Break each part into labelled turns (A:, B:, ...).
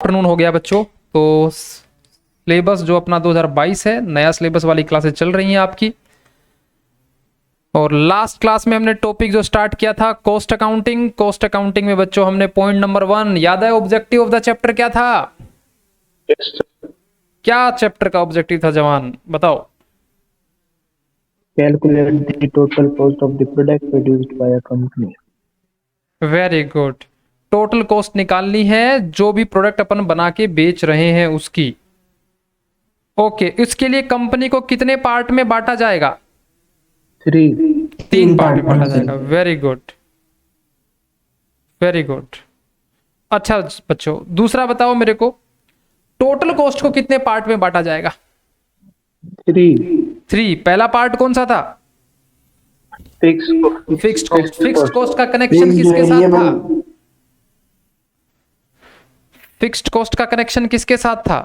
A: Afternoon हो गया बच्चों। तो सिलेबस जो अपना 2022 है, नया सिलेबस वाली क्लासेस चल रही हैं आपकी। और लास्ट क्लास में हमने टॉपिक जो स्टार्ट किया था कॉस्ट अकाउंटिंग। कॉस्ट अकाउंटिंग में बच्चों हमने पॉइंट नंबर 1 याद है, ऑब्जेक्टिव ऑफ द चैप्टर क्या था? क्या चैप्टर का ऑब्जेक्टिव था जवान, बताओ?
B: Calculate the total cost of the product produced by a company.
A: Very good. Total cost निकालनी है जो भी प्रोडक्ट अपन बना के बेच रहे हैं उसकी। ओके, इसके लिए कंपनी को कितने पार्ट में बांटा जाएगा?
B: 3.
A: 3 पार्ट में बांटा जाएगा। Very good, very good. अच्छा बच्चों, दूसरा बताओ मेरे को, टोटल कॉस्ट को कितने पार्ट में बांटा जाएगा? 3। पहला पार्ट कौन सा था? Fixed cost. फिक्स्ड कॉस्ट का कनेक्शन किसके साथ था? फिक्स्ड कॉस्ट का कनेक्शन किसके साथ था?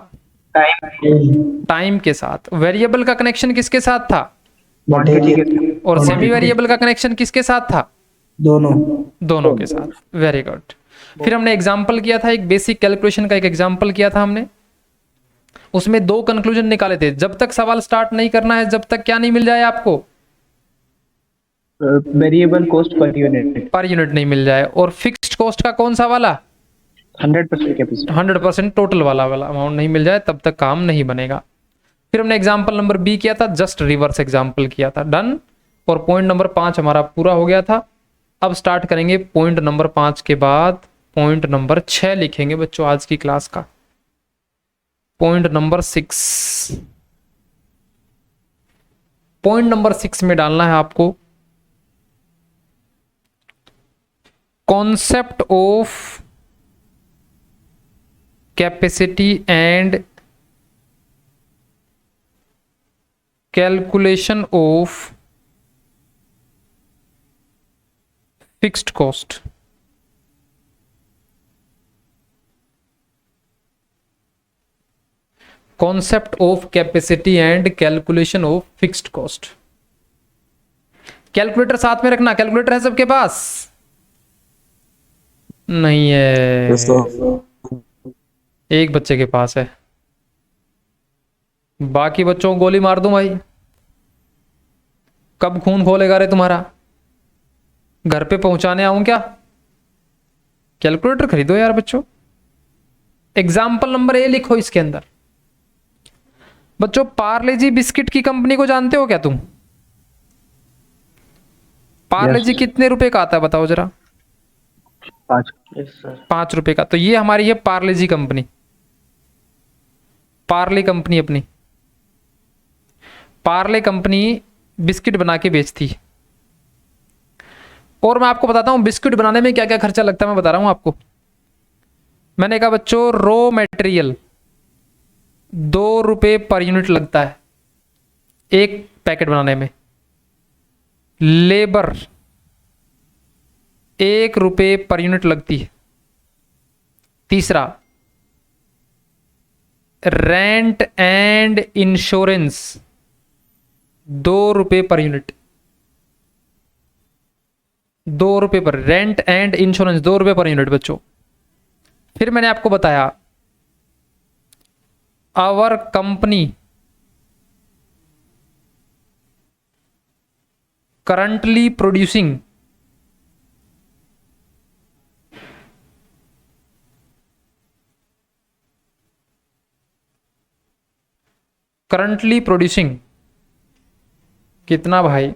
A: टाइम के साथ। वेरिएबल का कनेक्शन किसके साथ था? और सेमी वेरिएबल का कनेक्शन किसके साथ था? दोनों के साथ। Very good. फिर हमने एग्जांपल किया था, एक बेसिक कैलकुलेशन का एक एग्जांपल किया था हमने। उसमें 2 कंक्लूजन निकाले थे। जब तक सवाल स्टार्ट नहीं करना है, जब तक क्या नहीं मिल जाए आपको?
B: वेरिएबल कॉस्ट पर यूनिट
A: नहीं मिल जाए। और फिक्स्ड कॉस्ट का कौन सा वाला?
B: 100% कैपेसिटी।
A: 100% टोटल वाला अमाउंट नहीं मिल जाए तब तक काम नहीं बनेगा। फिर हमने एग्जांपल नंबर बी किया था, जस्ट रिवर्स एग्जांपल किया था, डन। और पॉइंट नंबर 5 हमारा पूरा हो गया था। अब स्टार्ट करेंगे पॉइंट नंबर 5 के बाद पॉइंट नंबर 6 लिखेंगे बच्चों आज की क्लास का। Point number 6। पॉइंट नंबर 6 में डालना है आपको concept of capacity and calculation of fixed cost. Concept of capacity and calculation of fixed cost. Calculator साथ में रखना। कैलकुलेटर है सबके पास? नहीं है, एक बच्चे के पास है। बाकी बच्चों को गोली मार दूं भाई? कब खून खोलेगा रे तुम्हारा? घर पे पहुंचाने आऊं क्या? कैलकुलेटर खरीदो यार बच्चों। एग्जाम्पल नंबर ए लिखो इसके अंदर। बच्चों, पार्ले जी बिस्किट की कंपनी को जानते हो क्या तुम? पार्ले जी कितने रुपए का आता है बताओ जरा? 5 रुपए का। तो ये हमारी है पार्ले जी कंपनी, पार्ले कंपनी अपनी। पार्ले कंपनी बिस्किट बना के बेचती है। और मैं आपको बताता हूं बिस्किट बनाने में क्या क्या खर्चा लगता है, मैं बता रहा हूं आपको। मैंने कहा बच्चों, रॉ मटेरियल 2 रुपए पर यूनिट लगता है एक पैकेट बनाने में। लेबर 1 रुपए पर यूनिट लगती है। तीसरा, रेंट एंड इंश्योरेंस 2 रुपए पर यूनिट। 2 रुपए पर रेंट एंड इंश्योरेंस 2 रुपए पर यूनिट बच्चों। फिर मैंने आपको बताया आवर कंपनी करंटली प्रोड्यूसिंग कितना भाई?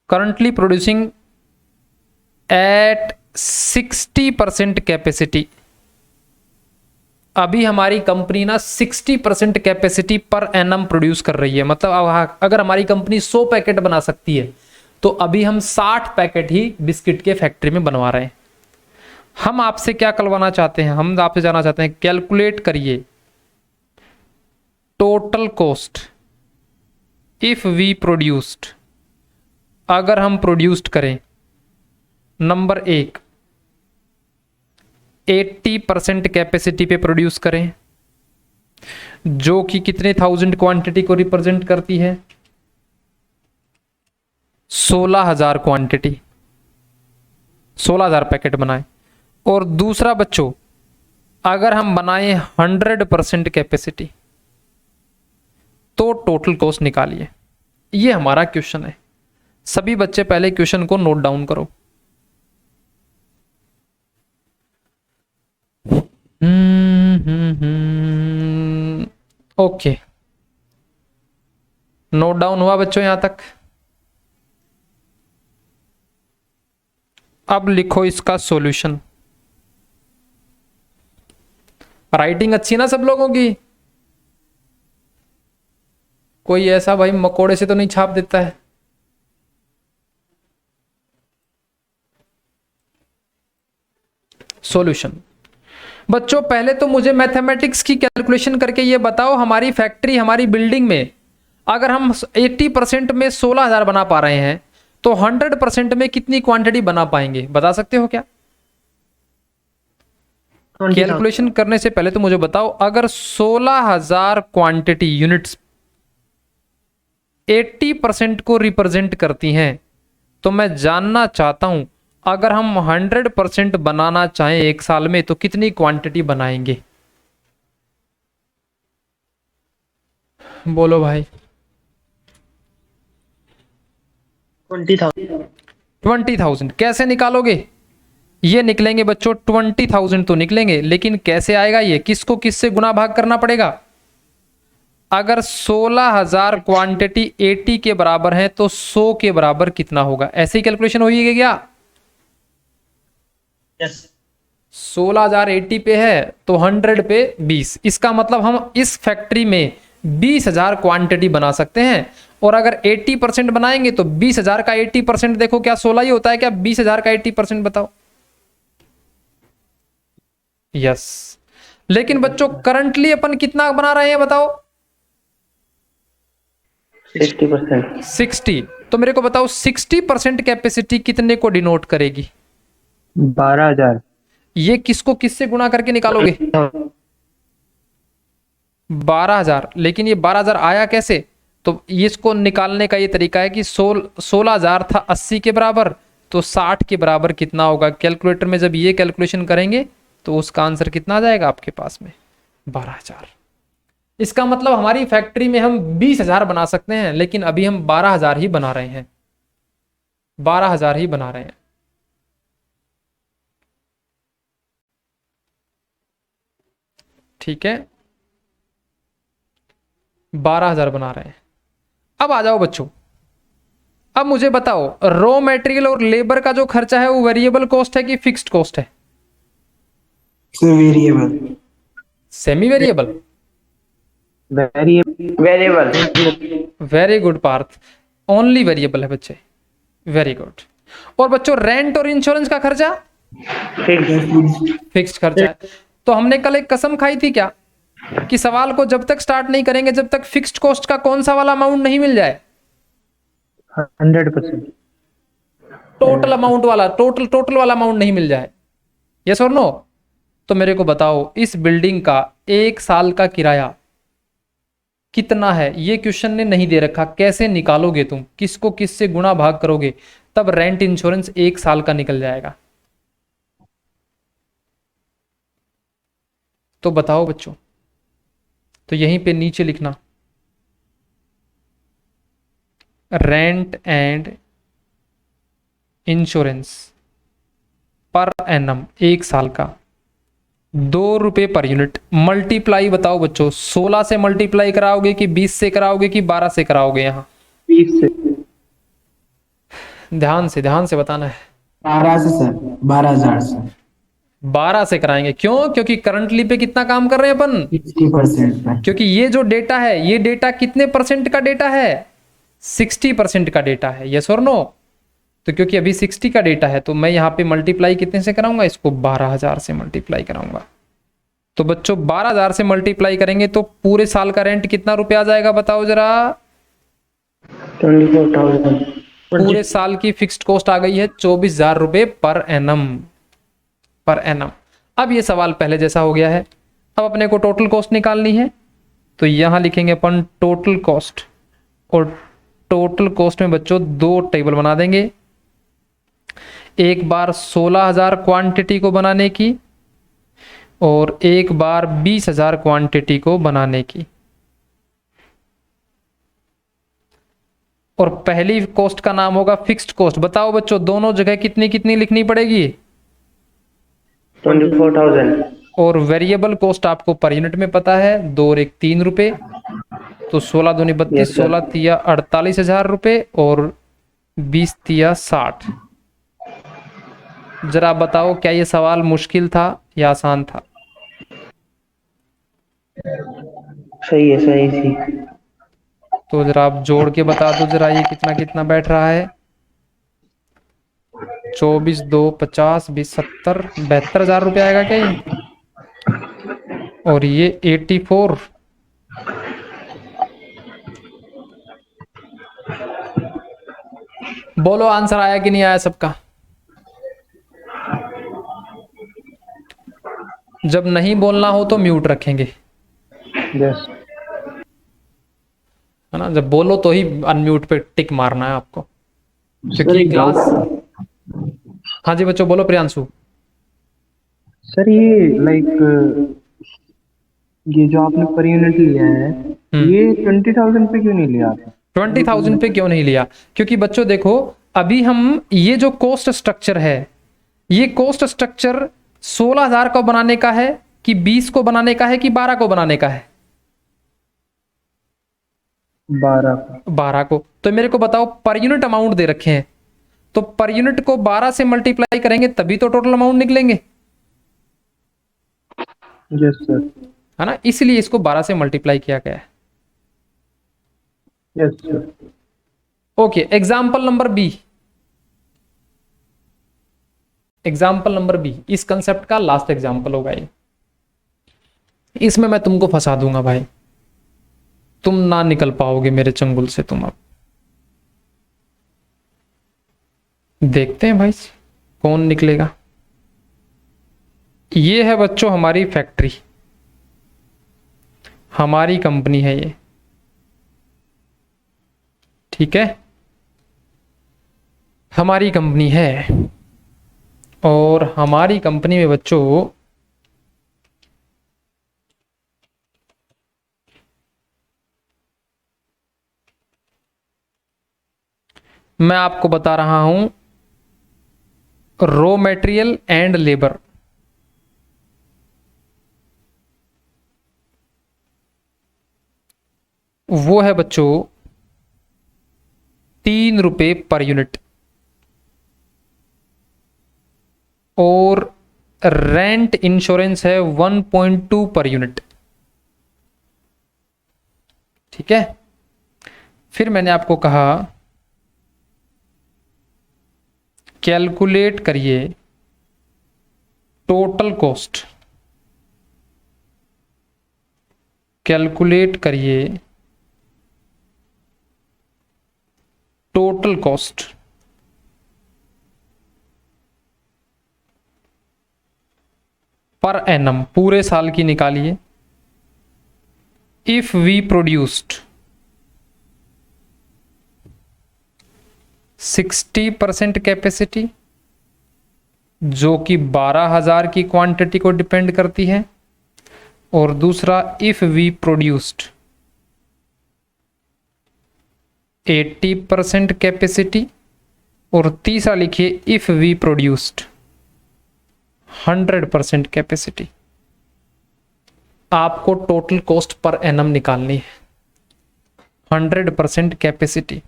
A: Currently producing at 60% capacity. अभी हमारी कंपनी ना 60% कैपेसिटी पर एनम प्रोड्यूस कर रही है। मतलब अगर हमारी कंपनी 100 पैकेट बना सकती है तो अभी हम 60 पैकेट ही बिस्किट के फैक्ट्री में बनवा रहे हैं। हम आपसे क्या करवाना चाहते हैं? हम आपसे जानना चाहते हैं कैलकुलेट करिए total cost if we produced. अगर हम प्रोड्यूस्ड करें, नंबर 1 80% कैपेसिटी पे प्रोड्यूस करें, जो कि कितने 1000 क्वांटिटी को रिप्रेजेंट करती है? 16,000 क्वांटिटी, 16,000 पैकेट बनाए। और दूसरा बच्चों, अगर हम बनाए 100% कैपेसिटी तो टोटल कॉस्ट निकालिए। ये हमारा क्वेश्चन है। सभी बच्चे पहले क्वेश्चन को नोट डाउन करो। ओके, नोट डाउन हुआ बच्चों यहां तक? अब लिखो इसका सॉल्यूशन। राइटिंग अच्छी ना सब लोगों की? कोई ऐसा भाई मकोड़े से तो नहीं छाप देता है? सॉल्यूशन बच्चों, पहले तो मुझे मैथमेटिक्स की कैलकुलेशन करके ये बताओ, हमारी फैक्ट्री, हमारी बिल्डिंग में अगर हम 80% में 16,000 बना पा रहे हैं तो 100% में कितनी क्वांटिटी बना पाएंगे? बता सकते हो क्या? कैलकुलेशन करने से पहले तो मुझे बताओ, अगर 16,000 क्वांटिटी यूनिट्स 80% को रिप्रेजेंट करती हैं तो मैं जानना चाहता हूं, अगर हम 100% बनाना चाहें एक साल में तो कितनी क्वांटिटी बनाएंगे? बोलो भाई। 20,000 कैसे निकालोगे? ये निकलेंगे बच्चों 20,000 तो निकलेंगे, लेकिन कैसे आएगा ये? किसको किससे गुना भाग करना पड़ेगा? अगर 16,000 क्वांटिटी 80 के बराबर है तो 100 के बराबर कितना होगा? ऐसे ही कैलकुलेशन होगी क्या?
C: यस।
A: 16,000 80 पे है तो 100 पे 20। इसका मतलब हम इस फैक्ट्री में 20,000 क्वांटिटी बना सकते हैं। और अगर 80% बनाएंगे तो 20,000 का 80% देखो, क्या 16 ही होता है क्या? 20,000 का 80% बताओ। यस। लेकिन बच्चों करंटली अपन कितना बना रहे हैं बताओ?
B: 60%।
A: 60। तो मेरे को बताओ 60% कैपेसिटी कितने को डिनोट करेगी?
B: 12,000।
A: ये किसको किससे गुणा करके निकालोगे? 12,000। लेकिन ये 12,000 आया कैसे? तो इसको निकालने का ये तरीका है कि 16,000 था 80 के बराबर, तो 60 के बराबर कितना होगा? कैलकुलेटर में जब ये कैलकुलेशन करेंगे तो उसका आंसर कितना आ जाएगा आपके पास में? 12,000। इसका मतलब हमारी फैक्ट्री में हम 20,000 बना सकते हैं, लेकिन अभी हम 12,000 ही बना रहे हैं। 12,000 ही बना रहे हैं। ठीक है, 12,000 बना रहे हैं। अब आ जाओ बच्चों, अब मुझे बताओ रॉ मटेरियल और लेबर का जो खर्चा है वो वेरिएबल कॉस्ट है कि फिक्स्ड कॉस्ट है?
B: Variable.
A: Semi variable.
B: Variable.
A: Very good Parth, only variable है बच्चे। Very good. और बच्चों रेंट और इंश्योरेंस का खर्चा फिक्स्ड खर्चा है। तो हमने कल एक कसम खाई थी क्या कि सवाल को जब तक स्टार्ट नहीं करेंगे जब तक फिक्स्ड कॉस्ट का कौन सा वाला अमाउंट नहीं मिल जाए?
B: 100%।
A: टोटल अमाउंट वाला, टोटल वाला अमाउंट नहीं मिल जाए। यस और नो? तो मेरे को बताओ इस बिल्डिंग का एक साल का किराया कितना है? ये क्वेश्चन ने नहीं दे रखा, कैसे निकालोगे तुम? किसको किससे गुणा भाग करोगे तब रेंट इंश्योरेंस एक साल का निकल जाएगा? तो बताओ बच्चों। तो यहीं पे नीचे लिखना rent and insurance per annum एक साल का 2 रुपए पर यूनिट। मल्टीप्लाई बताओ बच्चों, 16 से मल्टीप्लाई कराओगे कि 20 से कराओगे कि 12 से कराओगे? यहाँ
B: 20 से।
A: ध्यान से बताना है।
B: 12 से सर, 12,000 से।
A: 12 से कराएंगे। क्यों? क्योंकि करंटली पे कितना काम कर रहे हैं अपन?
B: 60% पे।
A: क्योंकि ये जो डेटा है, ये डेटा कितने परसेंट का डेटा है? 60% का डेटा है। यस और नो? तो क्योंकि अभी 60 का डेटा है तो मैं यहाँ पे मल्टीप्लाई कितने से कराऊंगा? इसको 12,000 से मल्टीप्लाई कराऊंगा। तो बच्चों 12,000 से मल्टीप्लाई करेंगे तो पूरे साल का रेंट कितना रुपया आ जाएगा बताओ जरा?
B: 24,000।
A: पूरे साल की फिक्स्ड कॉस्ट आ गई है 24,000 रुपए पर एनम। अब ये सवाल पहले जैसा हो गया है। अब अपने को टोटल कॉस्ट निकालनी है, तो यहां लिखेंगे अपन टोटल कॉस्ट। और टोटल कॉस्ट में बच्चों दो टेबल बना देंगे, एक बार 16,000 क्वांटिटी को बनाने की और एक बार 20,000 क्वांटिटी को बनाने की। और पहली कॉस्ट का नाम होगा फिक्स्ड कॉस्ट। बताओ बच्चों दोनों जगह कितनी कितनी लिखनी पड़ेगी?
B: 24,000।
A: और वेरिएबल कॉस्ट आपको पर यूनिट में पता है, 2 और 1 3 रुपए, तो 16 दूनी 32,
B: Yes, sir.
A: 16 तिया 48,000 रुपए और 20 तिया 60। जरा बताओ क्या ये सवाल मुश्किल था या आसान था?
B: सही है, सही थी।
A: तो जरा आप जोड़ के बता दो जरा ये कितना कितना बैठ रहा है। 24 2 50 20 70 72,000 रुपये आएगा क्या ये? और ये 84। बोलो आंसर आया कि नहीं आया सबका? जब नहीं बोलना हो तो म्यूट रखेंगे,
B: यस।
A: है ना? जब बोलो तो ही अनम्यूट पे टिक मारना है आपको,
B: सर
A: क्योंकि
B: एक
A: क्लास।
B: डाउट।
A: हाँ जी बच्चों बोलो प्रियांशु।
B: सर ये लाइक ये जो आपने पर यूनिट लिया है, ये 20,000 पे क्यों नहीं लिया आपने?
A: 20,000 पे क्यों नहीं लिया? क्योंकि बच्चों देखो, अभी हम ये जो कॉस्ट स्ट्रक्चर है, ये कॉस्ट स्ट्रक्चर 16,000 को बनाने का है कि 20 को बनाने का है कि 12 को बनाने का है?
B: 12।
A: को। तो मेरे को बताओ पर यूनिट अमाउंट दे रखे हैं, तो पर यूनिट को 12 से मल्टीप्लाई करेंगे तभी तो टोटल अमाउंट निकलेंगे,
B: यस सर।
A: है ना? इसलिए इसको 12 से मल्टीप्लाई किया गया है।
B: Yes sir.
A: Okay, example number B. Example number B इस कंसेप्ट का लास्ट एग्जाम्पल होगा ये। इसमें मैं तुमको फंसा दूंगा भाई, तुम ना निकल पाओगे मेरे चंगुल से तुम। अब देखते हैं भाई कौन निकलेगा। ये है बच्चों हमारी फैक्ट्री, हमारी कंपनी है ये, ठीक है? हमारी कंपनी है और हमारी कंपनी में बच्चों मैं आपको बता रहा हूं रॉ मटेरियल एंड लेबर। वो है बच्चों 3 रुपए पर यूनिट, और रेंट इंश्योरेंस है 1.2 पर यूनिट, ठीक है? फिर मैंने आपको कहा कैलकुलेट करिए टोटल कॉस्ट, कैलकुलेट करिए टोटल कॉस्ट। पर एनम पूरे साल की निकालिए। इफ वी प्रोड्यूस्ड 60% कैपेसिटी, जो कि 12,000 की क्वांटिटी को डिपेंड करती है, और दूसरा इफ वी प्रोड्यूस्ड 80% कैपेसिटी, और तीसरा लिखिए इफ वी प्रोड्यूस्ड 100% कैपेसिटी। आपको टोटल कॉस्ट पर एनम निकालनी है, 100% कैपेसिटी।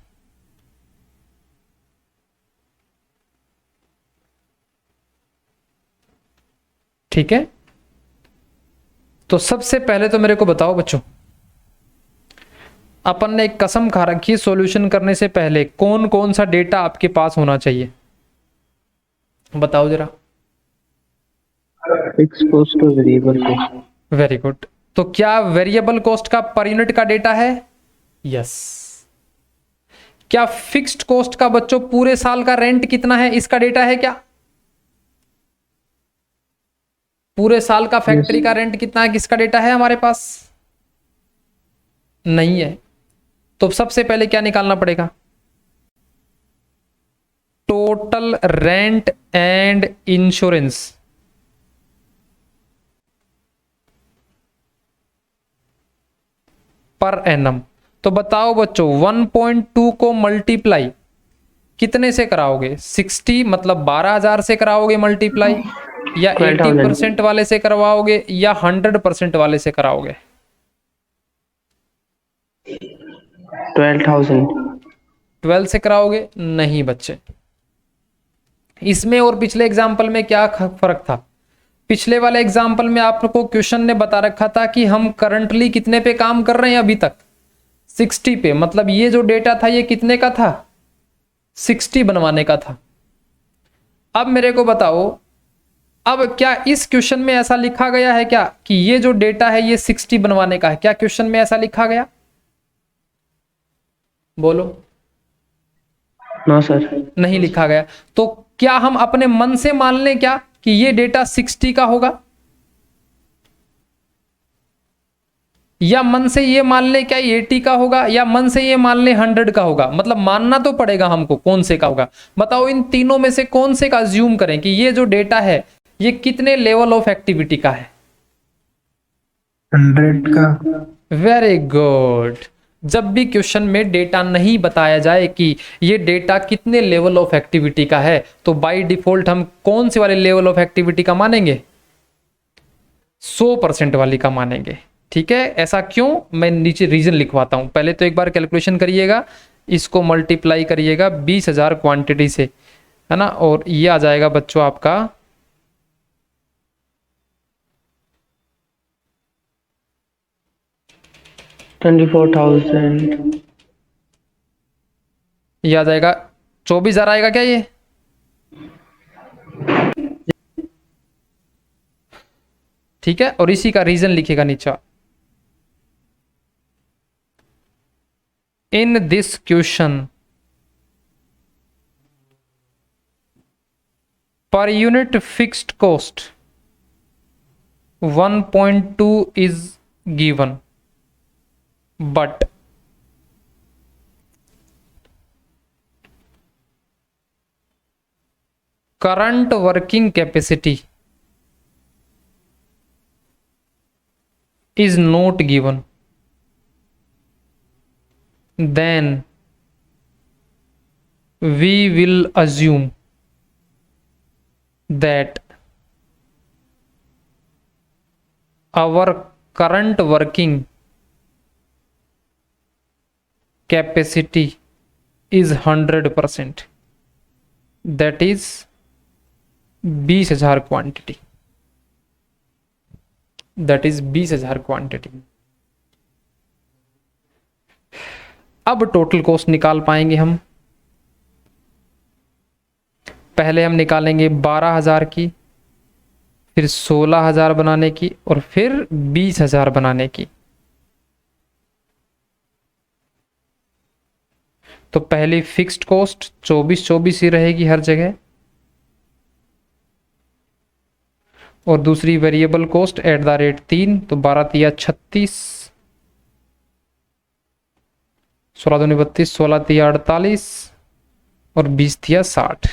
A: ठीक है? तो सबसे पहले तो मेरे को बताओ बच्चों, अपन ने एक कसम खा रखी है सॉल्यूशन करने से पहले कौन कौन सा डेटा आपके पास होना चाहिए? बताओ जरा।
B: फिक्स कॉस्ट और वेरिएबल कॉस्ट।
A: Very good. तो क्या वेरिएबल कॉस्ट का पर यूनिट का डेटा है? यस। क्या फिक्स्ड कॉस्ट का बच्चों पूरे साल का रेंट कितना है इसका डेटा है क्या? पूरे साल का फैक्ट्री का रेंट कितना है किसका डेटा है हमारे पास? नहीं है। तो सबसे पहले क्या निकालना पड़ेगा? Total rent and insurance per annum. तो बताओ बच्चों 1.2 को मल्टीप्लाई कितने से कराओगे? 60 मतलब 12,000 से कराओगे मल्टीप्लाई, या 80% वाले से करवाओगे, या 100% वाले से कराओगे?
B: 12,000।
A: 12 से कराओगे? नहीं बच्चे, इसमें और पिछले एग्जाम्पल में क्या फर्क था? पिछले वाले एग्जाम्पल में आपको क्वेश्चन ने बता रखा था कि हम करंटली कितने पे काम कर रहे हैं अभी तक? 60 पे। मतलब ये जो डेटा था ये कितने का था? 60 बनवाने का था। अब मेरे को बताओ, अब क्या इस क्वेश्चन में ऐसा लिखा गया है क्या कि ये जो डेटा है ये 60 बनवाने का है? क्या क्वेश्चन में ऐसा लिखा गया? बोलो।
B: नो सर,
A: नहीं लिखा गया। तो क्या हम अपने मन से मान लें क्या कि ये डेटा 60 का होगा, या मन से ये मान लें क्या 80 का होगा, या मन से ये मान लें 100 का होगा? मतलब मानना तो पड़ेगा हमको कौन से का होगा। बताओ इन तीनों में से कौन से का अज्यूम करें कि ये जो डेटा है ये कितने लेवल ऑफ एक्टिविटी का है?
B: 100 का।
A: Very good. जब भी क्वेश्चन में डेटा नहीं बताया जाए कि ये डेटा कितने लेवल ऑफ एक्टिविटी का है, तो बाय डिफॉल्ट हम कौन से वाले लेवल ऑफ एक्टिविटी का मानेंगे? 100% वाली का मानेंगे। ठीक है, ऐसा क्यों? मैं नीचे रीजन लिखवाता हूं। पहले तो एक बार कैलकुलेशन करिएगा, इसको मल्टीप्लाई करिएगा 20,000 क्वांटिटी से, है ना, और ये आ जाएगा बच्चों आपका
B: 24,000।
A: ये आ जाएगा 24,000 आएगा क्या ये? ठीक है, और इसी का रीजन लिखेगा नीचे। In this question, per unit fixed cost 1.2 is given, but current working capacity is not given. Then we will assume that our current working capacity is 100%, that is 20,000 quantity, that is 20,000 quantity. अब total cost निकाल पाएंगे हम। पहले हम निकालेंगे 12,000 की, फिर 16,000 बनाने की, और फिर 20,000 बनाने की। तो पहली फिक्स्ड कॉस्ट 24 ही रहेगी हर जगह, और दूसरी वेरिएबल कॉस्ट @3, तो 12 तिया 36, 16 दूनी 32, 16 तिया 48, और 20 तिया 60।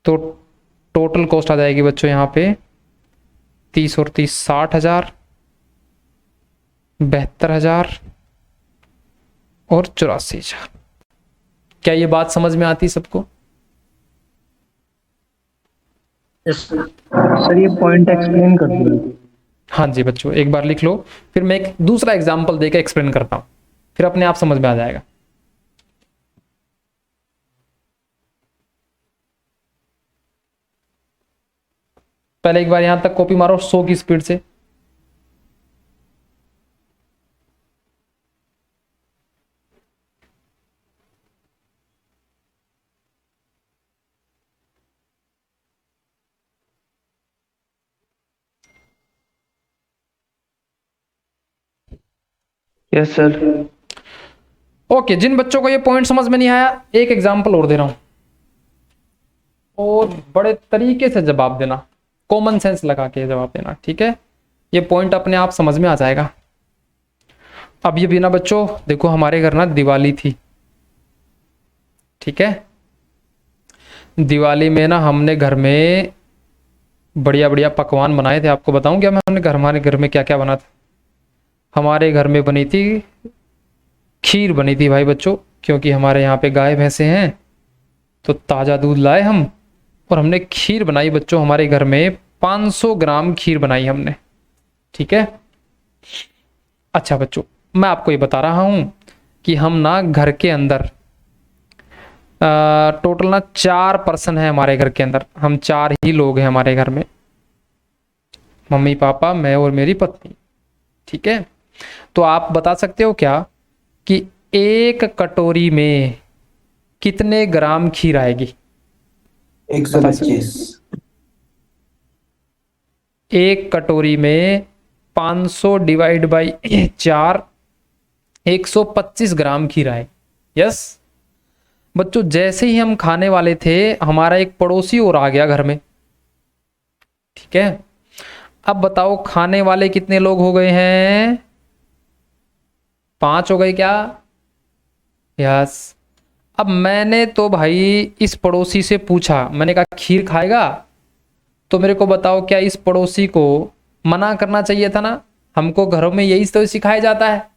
A: तो टोटल कॉस्ट आ जाएगी बच्चों यहाँ पे 30 और 30 60,000, 72,000 और 84,000। क्या ये बात समझ में आती सबको?
B: सर ये पॉइंट एक्सप्लेन कर दीजिए।
A: हाँ जी बच्चों, एक बार लिख लो, फिर मैं एक दूसरा एग्जाम्पल देकर एक्सप्लेन करता हूं, फिर अपने आप समझ में आ जाएगा। पहले एक बार यहां तक कॉपी मारो 100 की स्पीड से।
B: Yes sir.
A: ओके, जिन बच्चों को ये पॉइंट समझ में नहीं आया, एक एग्जाम्पल और दे रहा हूं, और बड़े तरीके से जवाब देना। कॉमन सेंस लगा के जवाब देना, ठीक है। ये पॉइंट अपने आप समझ में आ जाएगा। अब ये भी ना बच्चों, देखो हमारे घर ना दिवाली थी, ठीक है। दिवाली में ना हमने घर में बढ़िया बढ़िया पकवान बनाए थे। आपको बताऊं क्या मैं हमारे घर में क्या क्या बना था? हमारे घर में बनी थी खीर बनी थी भाई बच्चों, क्योंकि हमारे यहाँ पे गाय भैंसे हैं तो ताज़ा दूध लाए हम और हमने खीर बनाई बच्चों। हमारे घर में 500 ग्राम खीर बनाई हमने, ठीक है। अच्छा बच्चों, मैं आपको ये बता रहा हूं कि हम ना घर के अंदर टोटल ना 4 पर्सन है हमारे घर के अंदर। हम 4 ही लोग हैं हमारे घर में, मम्मी पापा मैं और मेरी पत्नी, ठीक है। तो आप बता सकते हो क्या कि एक कटोरी में कितने ग्राम खीर आएगी?
C: 125।
A: एक कटोरी में 500 डिवाइड बाई 4, 125 ग्राम खीर आएगी। यस बच्चों, जैसे ही हम खाने वाले थे हमारा एक पड़ोसी और आ गया घर में, ठीक है। अब बताओ खाने वाले कितने लोग हो गए हैं? 5 हो गए क्या? यस। अब मैंने तो भाई इस पड़ोसी से पूछा, मैंने कहा खीर खाएगा? तो मेरे को बताओ क्या इस पड़ोसी को मना करना चाहिए था ना? हमको घरों में यही तो सिखाया जाता है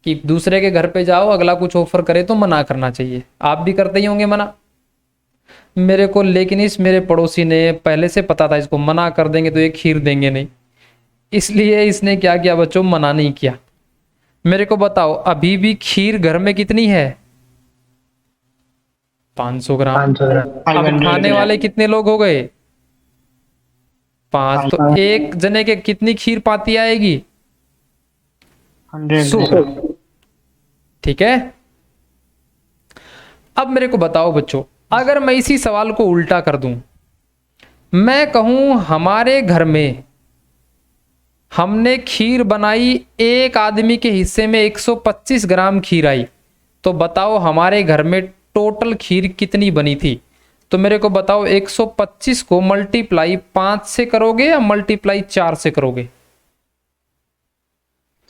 A: कि दूसरे के घर पे जाओ, अगला कुछ ऑफर करे तो मना करना चाहिए। आप भी करते ही होंगे मना मेरे को, लेकिन इस मेरे पड़ोसी ने पहले से पता था इसको मना कर देंगे तो ये खीर देंगे नहीं, इसलिए इसने क्या किया बच्चों, मना नहीं किया। मेरे को बताओ अभी भी खीर घर में कितनी है? 500 ग्राम।
B: 500 ग्राम।
A: अब खाने वाले कितने लोग हो गए? 5। तो एक जने के कितनी खीर पाती आएगी?
B: 100।
A: ठीक है। अब मेरे को बताओ बच्चों, अगर मैं इसी सवाल को उल्टा कर दूं, मैं कहूं हमारे घर में हमने खीर बनाई, एक आदमी के हिस्से में 125 ग्राम खीर आई, तो बताओ हमारे घर में टोटल खीर कितनी बनी थी? तो मेरे को बताओ 125 को मल्टीप्लाई 5 से करोगे या मल्टीप्लाई 4 से करोगे?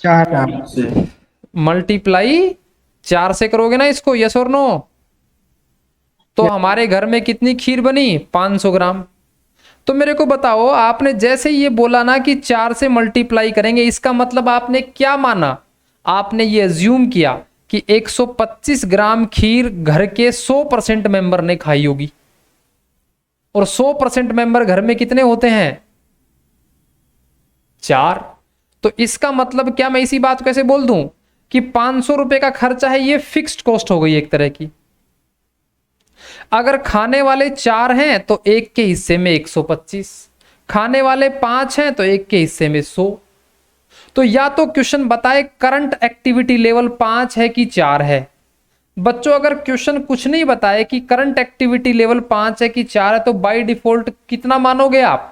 B: 4
C: से।
A: मल्टीप्लाई 4 से करोगे ना इसको, यस और नो? तो हमारे घर में कितनी खीर बनी? 500 ग्राम। तो मेरे को बताओ, आपने जैसे ये बोला ना कि 4 से मल्टीप्लाई करेंगे, इसका मतलब आपने क्या माना? आपने ये अज्यूम किया कि 125 ग्राम खीर घर के 100% मेंबर ने खाई होगी, और 100% मेंबर घर में कितने होते हैं? 4। तो इसका मतलब क्या मैं इसी बात को कैसे बोल दूं कि 500 रुपए का खर्चा है, ये फिक्स्ड कॉस्ट हो गई एक तरह की। अगर खाने वाले 4 हैं तो एक के हिस्से में 125, खाने वाले 5 हैं तो एक के हिस्से में 100। तो या तो क्वेश्चन बताए करंट एक्टिविटी लेवल 5 है कि 4 है। बच्चों अगर क्वेश्चन कुछ नहीं बताए कि करंट एक्टिविटी लेवल 5 है कि 4 है, तो बाय डिफॉल्ट कितना मानोगे आप?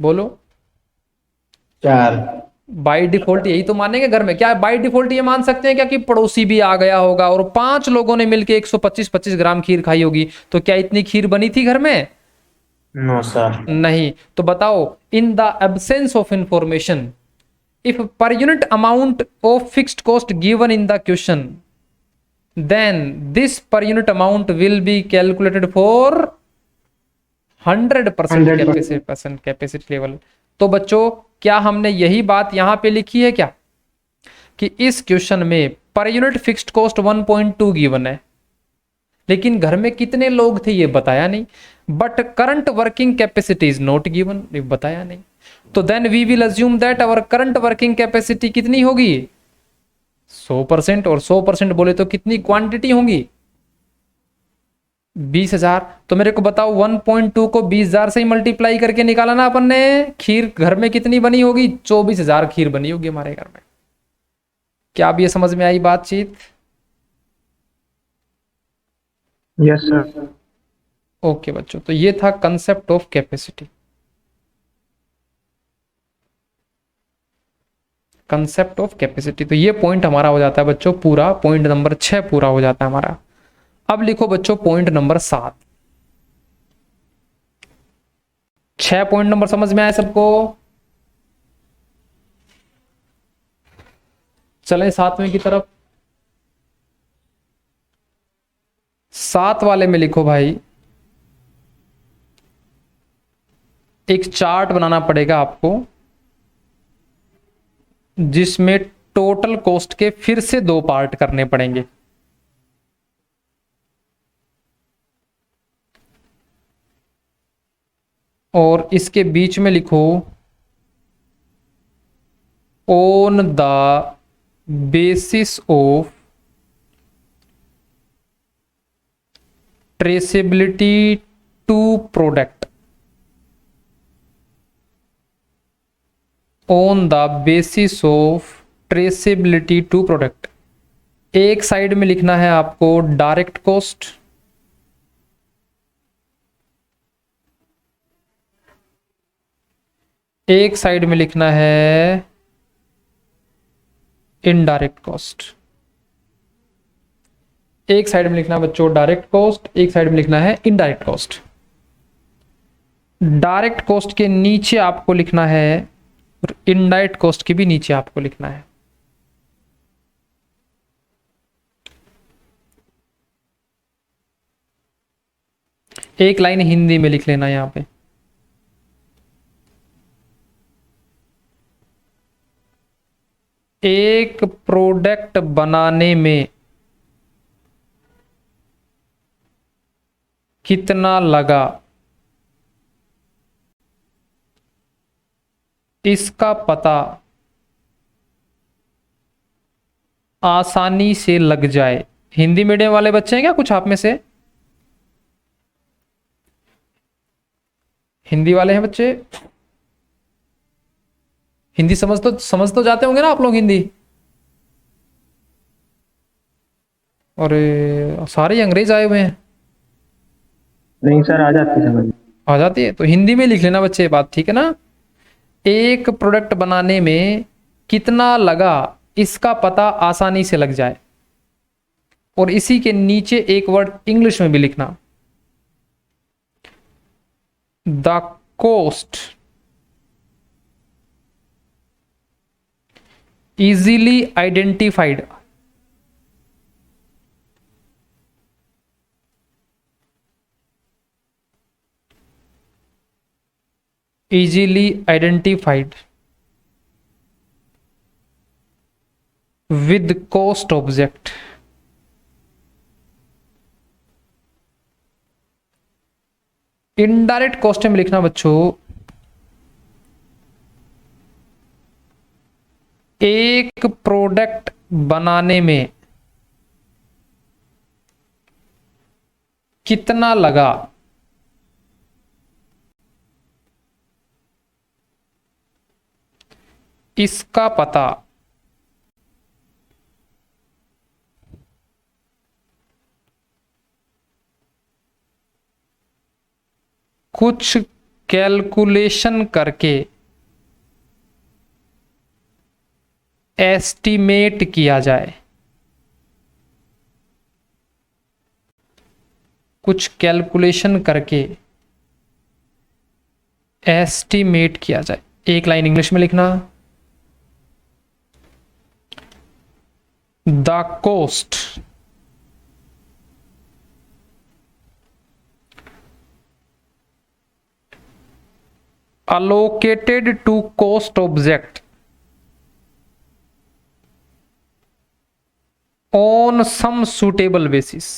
A: बोलो।
C: 4।
A: बाय डिफॉल्ट यही तो मानेंगे घर में। क्या बाय डिफॉल्ट ये मान सकते हैं क्या कि पड़ोसी भी आ गया होगा और 5 लोगों ने मिलकर 125-25 ग्राम खीर खाई होगी? तो क्या इतनी खीर बनी थी घर में?
C: No sir.
A: नहीं। तो बताओ, in the absence of information, if per unit amount of fixed cost given in the question, then this per unit amount will be calculated for 100% capacity level. तो बच्चों क्या हमने यही बात यहां पे लिखी है क्या कि इस क्वेश्चन में per unit fixed cost 1.2 given है, लेकिन घर में कितने लोग थे ये बताया नहीं। But current working capacity is not given, बताया नहीं। तो then we will assume that our current working capacity कितनी होगी? 100%। और 100% बोले तो कितनी क्वांटिटी होंगी? 20,000। तो मेरे को बताओ 1.2 को 20,000 से ही मल्टीप्लाई करके निकाला ना अपन ने, खीर घर में कितनी बनी होगी? 24,000 खीर बनी होगी हमारे घर में। क्या अब ये समझ में आई बातचीत?
B: Yes sir.
A: ओके बच्चों, तो ये था concept of capacity. Concept of capacity, तो ये पॉइंट हमारा हो जाता है बच्चों पूरा, पॉइंट नंबर 6 पूरा हो जाता है हमारा। अब लिखो बच्चों पॉइंट नंबर 7। 6 पॉइंट नंबर समझ में आया सबको? चलें 7वें की तरफ। 7 वाले में लिखो भाई, एक चार्ट बनाना पड़ेगा आपको जिसमें टोटल कॉस्ट के फिर से 2 पार्ट करने पड़ेंगे। और इसके बीच में लिखो on the basis of traceability to product, on the basis of traceability to product. एक साइड में लिखना है आपको डायरेक्ट कॉस्ट, एक साइड में लिखना है इनडायरेक्ट कॉस्ट। एक साइड में लिखना है बच्चों डायरेक्ट कॉस्ट, एक साइड में लिखना है इनडायरेक्ट कॉस्ट। डायरेक्ट कॉस्ट के नीचे आपको लिखना है और इनडायरेक्ट कॉस्ट के भी नीचे आपको लिखना है। एक लाइन हिंदी में लिख लेना यहां पे। एक प्रोडक्ट बनाने में कितना लगा, इसका पता आसानी से लग जाए। हिंदी मीडियम वाले बच्चे हैं क्या कुछ आप में से? हिंदी वाले हैं बच्चे? हिंदी समझ तो जाते होंगे ना आप लोग हिंदी? और सारे ही अंग्रेज आए हुए हैं।
B: नहीं सर, आ जाती समझ।
A: आ जाती है तो हिंदी में लिख लेना बच्चे ये बात, ठीक है ना? एक प्रोडक्ट बनाने में कितना लगा, इसका पता आसानी से लग जाए। और इसी के नीचे एक वर्ड इंग्लिश में भी लिखना, the cost easily identified, easily identified with cost object। Indirect cost में लिखना बच्चों एक प्रोडक्ट बनाने में कितना लगा, इसका पता कुछ कैलकुलेशन करके एस्टिमेट किया जाए। कुछ कैलकुलेशन करके एस्टिमेट किया जाए। एक लाइन इंग्लिश में लिखना, the cost allocated to cost object on some suitable basis।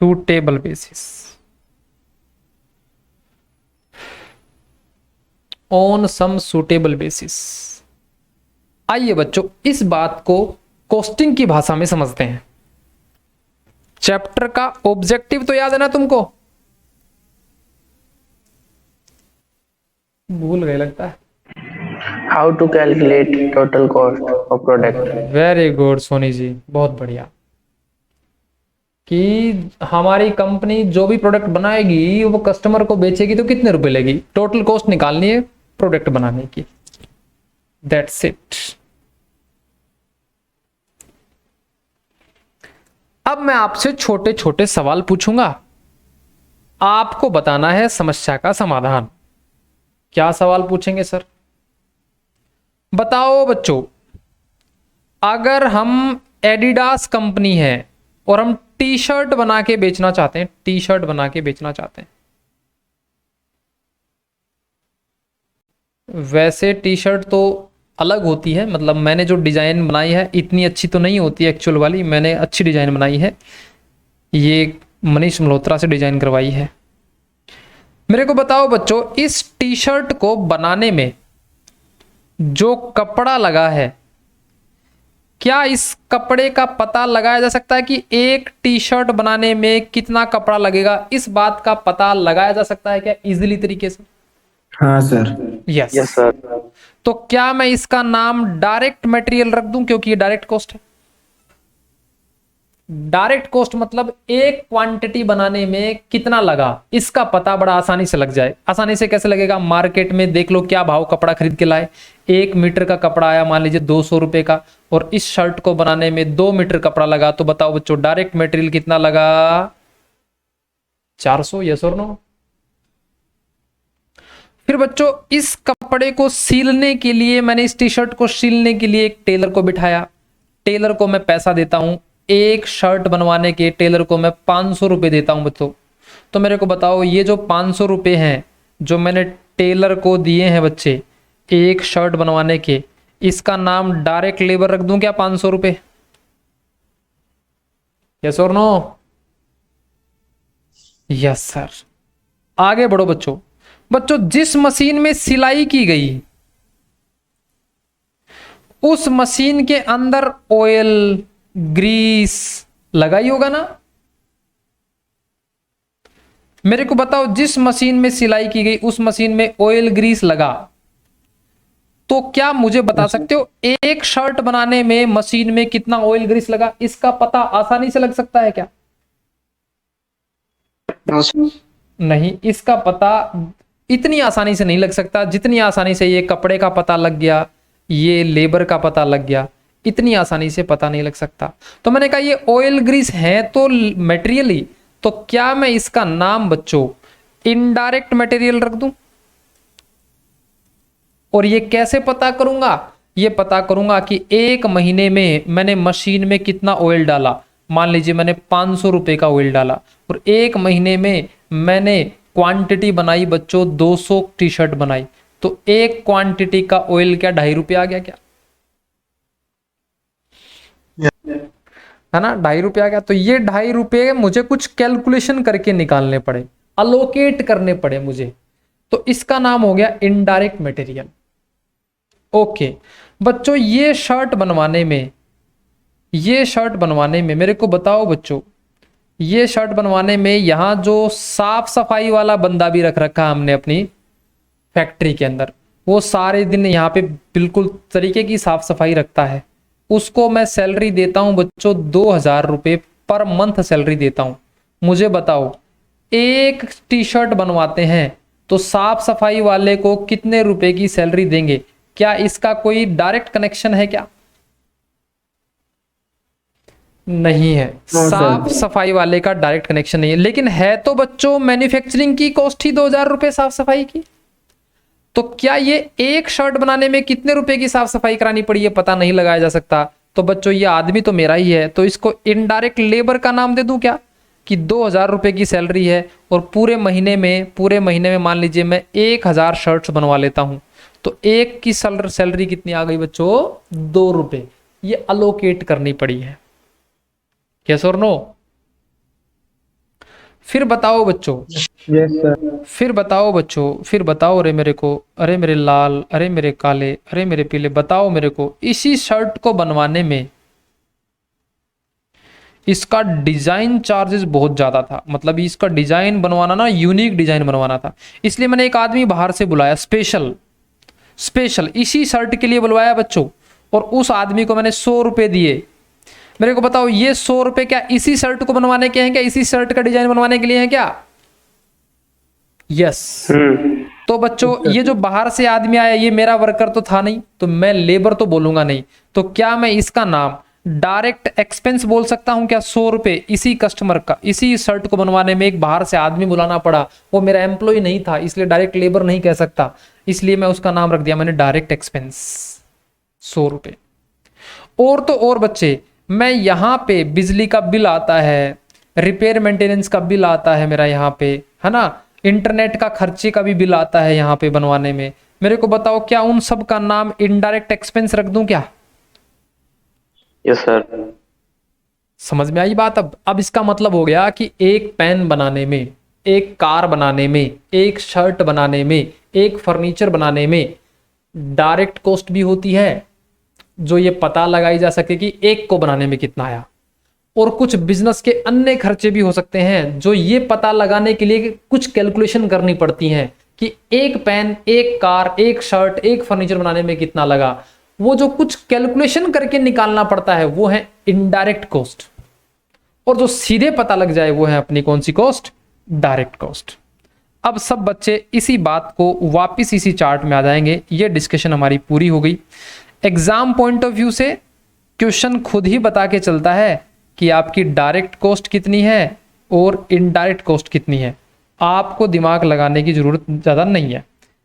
A: suitable basis, on some suitable basis। आइए बच्चों इस बात को कॉस्टिंग की भाषा में समझते हैं। चैप्टर का ऑब्जेक्टिव तो याद है ना तुमको? भूल गए लगता है।
C: How to calculate total cost of product?
A: Very good Soni ji, बहुत बढ़िया। कि हमारी कंपनी जो भी प्रोडक्ट बनाएगी वो कस्टमर को बेचेगी तो कितने रुपए लेगी, टोटल कॉस्ट निकालनी है प्रोडक्ट बनाने की। That's it. अब मैं आपसे छोटे छोटे सवाल पूछूंगा, आपको बताना है समस्या का समाधान। क्या सवाल पूछेंगे सर? बताओ बच्चों, अगर हम एडिडास कंपनी है और हम टी शर्ट बना के बेचना चाहते हैं, टी शर्ट बना के बेचना चाहते हैं, वैसे टी शर्ट तो अलग होती है, मतलब मैंने जो डिजाइन बनाई है इतनी अच्छी तो नहीं होती एक्चुअल वाली, मैंने अच्छी डिजाइन बनाई है, ये मनीष मल्होत्रा से डिजाइन करवाई है। मेरे को बताओ बच्चों, इस टी शर्ट को बनाने में जो कपड़ा लगा है, क्या इस कपड़े का पता लगाया जा सकता है कि एक टी शर्ट बनाने में कितना कपड़ा लगेगा? इस बात का पता लगाया जा सकता है क्या इजीली तरीके से?
B: हाँ सर।
A: Yes
C: yes sir.
A: तो क्या मैं इसका नाम डायरेक्ट मटेरियल रख दूं, क्योंकि ये डायरेक्ट कॉस्ट है। डायरेक्ट कॉस्ट मतलब एक क्वांटिटी बनाने में कितना लगा, इसका पता बड़ा आसानी से लग जाए। आसानी से कैसे लगेगा? मार्केट में देख लो क्या भाव कपड़ा खरीद के लाए, 1 मीटर का कपड़ा आया मान लीजिए 200 रुपए का, और इस शर्ट को बनाने में 2 मीटर कपड़ा लगा, तो बताओ बच्चों डायरेक्ट मटेरियल कितना लगा? 400। यस और नो? फिर बच्चों इस कपड़े को सीलने के लिए, मैंने इस टी शर्ट को सीलने के लिए एक टेलर को बिठाया, टेलर को मैं पैसा देता हूं, एक शर्ट बनवाने के टेलर को मैं 500 रुपए देता हूं बच्चों। तो मेरे को बताओ ये जो 500 रुपए हैं जो मैंने टेलर को दिए हैं बच्चे एक शर्ट बनवाने के, इसका नाम डायरेक्ट लेबर रख दूं क्या 500 रुपए? यस और नो? Yes sir. आगे बढ़ो बच्चों। बच्चों जिस मशीन में सिलाई की गई उस मशीन के अंदर ऑयल ग्रीस लगा ही होगा ना? मेरे को बताओ जिस मशीन में सिलाई की गई उस मशीन में ऑयल ग्रीस लगा, तो क्या मुझे बता सकते हो एक शर्ट बनाने में मशीन में कितना ऑयल ग्रीस लगा? इसका पता आसानी से लग सकता है क्या? नहीं, इसका पता इतनी आसानी से नहीं लग सकता जितनी आसानी से ये कपड़े का पता लग गया, ये लेबर का पता लग गया, इतनी आसानी से पता नहीं लग सकता। तो मैंने कहा ये ऑयल ग्रीस है तो मटेरियली, तो क्या मैं इसका नाम बच्चों इनडायरेक्ट मटेरियल रख दूं? और ये कैसे पता करूंगा? ये पता करूंगा कि एक महीने में मैंने मशीन में कितना ऑयल डाला। मान लीजिए मैंने 500 रुपए का ऑयल डाला और एक महीने में मैंने क्वांटिटी बनाई बच्चों 200 टी शर्ट बनाई, तो एक क्वांटिटी का ऑयल क्या 2.5 रुपये आ गया क्या? है ना, 2.5 रुपये आ गया। तो ये 2.5 रुपये मुझे कुछ कैलकुलेशन करके निकालने पड़े, अलोकेट करने पड़े मुझे, तो इसका नाम हो गया इनडायरेक्ट मटेरियल। ओके बच्चों ये शर्ट बनवाने में मेरे को बताओ बच्चों, ये शर्ट बनवाने में यहां जो साफ सफाई वाला बंदा भी रख रखा हमने अपनी फैक्ट्री के अंदर, वो सारे दिन यहाँ पे बिल्कुल तरीके की साफ सफाई रखता है, उसको मैं सैलरी देता हूं बच्चों 2000 रुपये पर मंथ सैलरी देता हूं। मुझे बताओ एक टी शर्ट बनवाते हैं तो साफ सफाई वाले को कितने रुपए की सैलरी देंगे? क्या इसका कोई डायरेक्ट कनेक्शन है क्या? नहीं है, साफ सफाई वाले का डायरेक्ट कनेक्शन नहीं है, लेकिन है तो बच्चों मैन्युफैक्चरिंग की कॉस्ट ही 2000 रुपए साफ सफाई की। तो क्या ये एक शर्ट बनाने में कितने रुपए की साफ सफाई करानी पड़ी ये पता नहीं लगाया जा सकता। तो बच्चों ये आदमी तो मेरा ही है, तो इसको इनडायरेक्ट लेबर का नाम दे दूं क्या कि 2000 रुपए की सैलरी है और पूरे महीने में मान लीजिए मैं 1000 शर्ट्स बनवा लेता हूं, तो एक की सैलरी कितनी आ गई बच्चों? 2 रुपए। ये अलोकेट करनी पड़ी है। यस और नो? फिर बताओ बच्चों,
B: यस सर।
A: फिर बताओ अरे मेरे को, अरे मेरे लाल, अरे मेरे काले, अरे मेरे पीले, बताओ मेरे को इसी शर्ट को बनवाने में इसका डिजाइन चार्जेस बहुत ज्यादा था, मतलब इसका डिजाइन बनवाना ना, यूनिक डिजाइन बनवाना था, इसलिए मैंने एक आदमी बाहर से बुलाया स्पेशल इसी शर्ट के लिए बुलवाया बच्चों, और उस आदमी को मैंने 100 रुपए दिए। मेरे को बताओ ये 100 रुपए क्या इसी शर्ट को बनवाने के हैं क्या? इसी शर्ट का डिजाइन बनवाने के लिए हैं क्या? यस। तो बच्चों ये जो बाहर से आदमी आया ये मेरा वर्कर तो था नहीं, तो मैं लेबर तो बोलूंगा नहीं, तो क्या मैं इसका नाम डायरेक्ट एक्सपेंस बोल सकता हूं क्या? 100 रुपए इसी कस्टमर का, इसी शर्ट को बनवाने में एक बाहर से आदमी बुलाना पड़ा, वो मेरा एम्प्लॉय नहीं था, इसलिए डायरेक्ट लेबर नहीं कह सकता, इसलिए मैं उसका नाम रख दिया मैंने डायरेक्ट एक्सपेंस, 100 रुपए। और तो और बच्चे, मैं यहां पे बिजली का बिल आता है, रिपेयर मेंटेनेंस का बिल आता है मेरा यहाँ पे, है ना, इंटरनेट का खर्चे का भी बिल आता है यहाँ पे बनवाने में, मेरे को बताओ क्या उन सब का नाम इनडायरेक्ट एक्सपेंस रख दूं क्या?
C: Yes sir.
A: समझ में आई बात? अब इसका मतलब हो गया कि एक पेन बनाने में, एक कार बनाने में, एक शर्ट बनाने में, एक फर्नीचर बनाने में डायरेक्ट कॉस्ट भी होती है, जो ये पता लगाई जा सके कि एक को बनाने में कितना आया, और कुछ बिजनेस के अन्य खर्चे भी हो सकते हैं जो ये पता लगाने के लिए कुछ कैलकुलेशन करनी पड़ती हैं कि एक पेन, एक कार, एक शर्ट, एक फर्नीचर बनाने में कितना लगा, वो जो कुछ कैलकुलेशन करके निकालना पड़ता है वो है इनडायरेक्ट कॉस्ट, और जो सीधे पता लग जाए वो है अपनी कौन सी कॉस्ट? Direct cost. अब सब बच्चे इसी बात को वापस इसी चार्ट में आ जाएंगे, ये डिस्कशन हमारी पूरी हो गई। एग्जाम पॉइंट ऑफ व्यू से क्वेश्चन खुद ही बता के चलता है कि आपकी डायरेक्ट कॉस्ट कितनी है और इनडायरेक्ट कॉस्ट कितनी है, आपको दिमाग लगाने की जरूरत ज़्यादा नहीं है,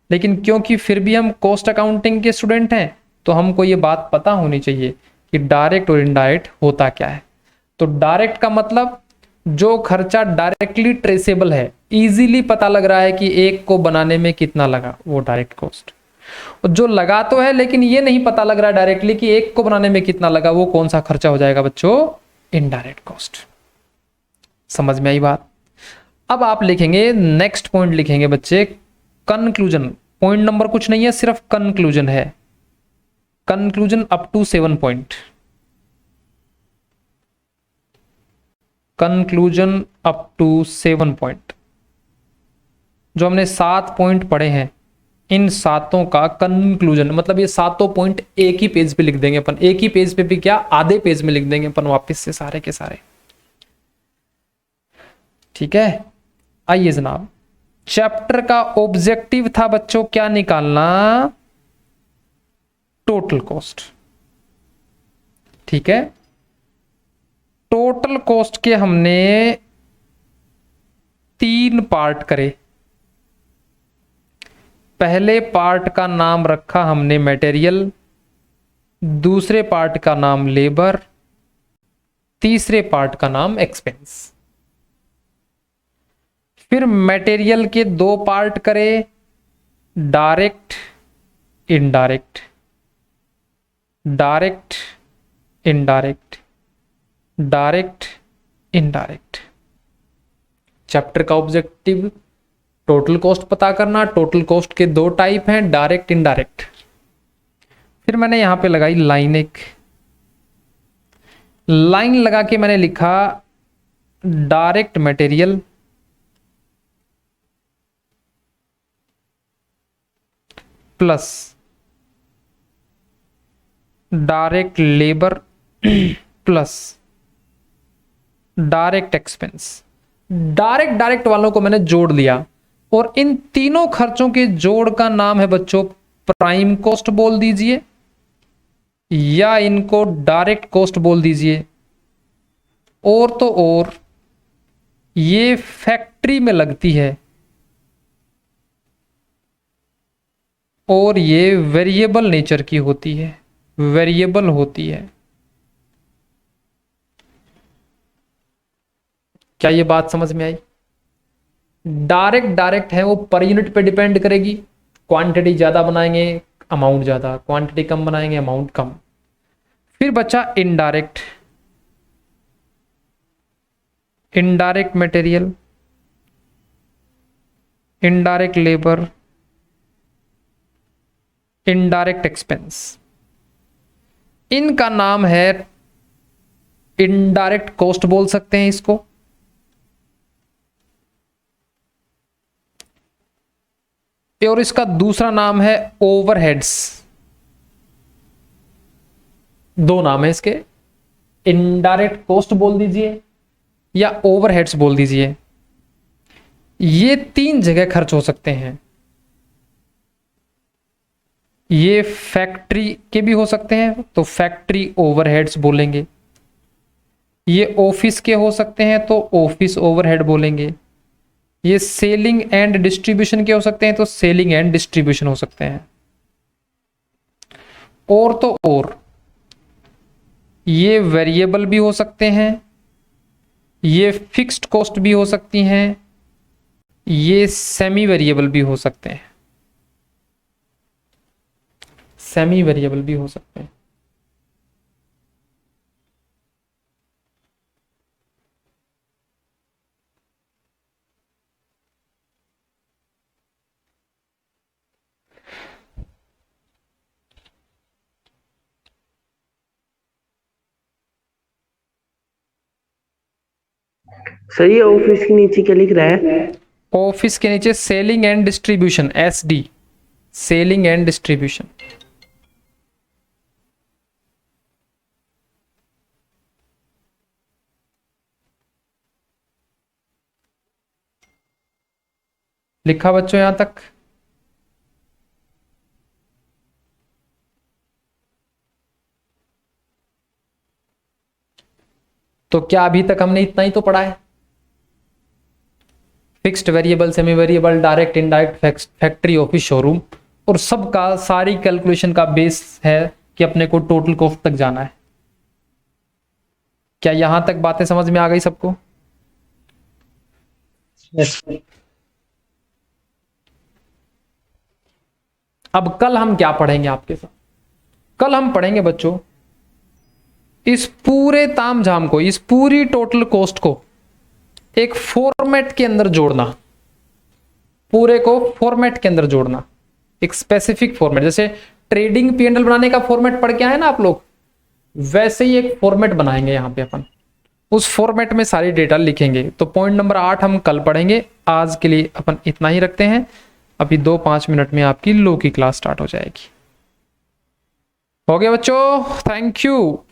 A: लेकिन क्योंकि फिर भी हम कॉस्ट अकाउंटिंग के स्टूडेंट हैं तो हमको ये बात पता होनी चाहिए कि डायरेक्ट और इनडायरेक्ट होता क्या है। तो डायरेक्ट का मतलब जो खर्चा डायरेक्टली ट्रेसेबल है, इजीली पता लग रहा है कि एक को बनाने में कितना लगा, वो डायरेक्ट कॉस्ट। और जो लगा तो है लेकिन ये नहीं पता लग रहा डायरेक्टली कि एक को बनाने में कितना लगा, वो कौन सा खर्चा हो जाएगा बच्चों? Indirect cost. समझ में आई बात? अब आप लिखेंगे, नेक्स्ट पॉइंट लिखेंगे बच्चे, कंक्लूजन। पॉइंट नंबर कुछ नहीं है, सिर्फ कंक्लूजन है, conclusion up to 7 point, conclusion up to 7 point. जो हमने 7 पॉइंट पढ़े हैं, इन सातों का कंक्लूजन, मतलब ये सातों पॉइंट एक ही पेज पे लिख देंगे अपन, एक ही पेज पे भी क्या, आधे पेज में लिख देंगे अपन वापस से सारे के सारे। ठीक है, आइए जनाब, चैप्टर का ऑब्जेक्टिव था बच्चों क्या निकालना? Total cost. ठीक है, टोटल कॉस्ट के हमने 3 पार्ट करे। पहले पार्ट का नाम रखा हमने मटेरियल, दूसरे पार्ट का नाम लेबर, तीसरे पार्ट का नाम एक्सपेंस। फिर मटेरियल के 2 पार्ट करे, direct indirect, direct indirect, direct indirect. Chapter का ऑब्जेक्टिव टोटल कॉस्ट पता करना। टोटल कॉस्ट के 2 टाइप हैं, डायरेक्ट इनडायरेक्ट। फिर मैंने यहां पे लगाई लाइन, एक लाइन लगा के मैंने लिखा direct material plus direct labour plus direct expense. Direct वालों को मैंने जोड़ लिया, और इन तीनों खर्चों के जोड़ का नाम है बच्चों प्राइम कॉस्ट बोल दीजिए, या इनको डायरेक्ट कॉस्ट बोल दीजिए। और तो और ये फैक्ट्री में लगती है, और ये वेरिएबल नेचर की होती है, वेरिएबल होती है। क्या ये बात समझ में आई? डायरेक्ट है वो पर यूनिट पे डिपेंड करेगी, क्वांटिटी ज्यादा बनाएंगे अमाउंट ज्यादा, क्वांटिटी कम बनाएंगे अमाउंट कम। फिर बचा indirect, indirect material, indirect labour, indirect expense. इनका नाम है इनडायरेक्ट कॉस्ट बोल सकते हैं इसको। और इसका दूसरा नाम है ओवरहेड्स। 2 नाम है इसके, इनडायरेक्ट कॉस्ट बोल दीजिए या ओवरहेड्स बोल दीजिए। ये 3 जगह खर्च हो सकते हैं, ये फैक्ट्री के भी हो सकते हैं तो फैक्ट्री ओवरहेड्स बोलेंगे। ये ऑफिस के हो सकते हैं तो ऑफिस ओवरहेड बोलेंगे। ये सेलिंग एंड डिस्ट्रीब्यूशन के हो सकते हैं तो सेलिंग एंड डिस्ट्रीब्यूशन हो सकते हैं। और तो और ये वेरिएबल भी हो सकते हैं, ये फिक्स्ड कॉस्ट भी हो सकती हैं, ये सेमी वेरिएबल भी हो सकते हैं, सेमी वेरिएबल भी हो सकते हैं।
C: सर ये ऑफिस के नीचे क्या लिख रहा है?
A: ऑफिस के नीचे selling and distribution, SD, selling and distribution. लिखा बच्चों यहां तक? तो क्या अभी तक हमने इतना ही तो पढ़ा है? Fixed variable, semi variable, direct indirect, factory, office, showroom, और सबका सारी कैलकुलेशन का बेस है कि अपने को टोटल कॉस्ट तक जाना है। क्या यहां तक बातें समझ में आ गई सबको? अब कल हम क्या पढ़ेंगे आपके साथ? कल हम पढ़ेंगे बच्चों इस पूरे तामझाम को, इस पूरी टोटल कॉस्ट को एक फॉर्मेट के अंदर जोड़ना, पूरे को फॉर्मेट के अंदर जोड़ना, एक स्पेसिफिक फॉर्मेट। जैसे ट्रेडिंग P&L बनाने का फॉर्मेट पढ़ के आए ना आप लोग, वैसे ही एक फॉर्मेट बनाएंगे यहां पे अपन, उस फॉर्मेट में सारी डेटा लिखेंगे। तो पॉइंट नंबर 8 हम कल पढ़ेंगे। आज के लिए अपन इतना ही रखते हैं। अभी 2-5 मिनट में आपकी लो की क्लास स्टार्ट हो जाएगी। हो गया बच्चों? Thank you.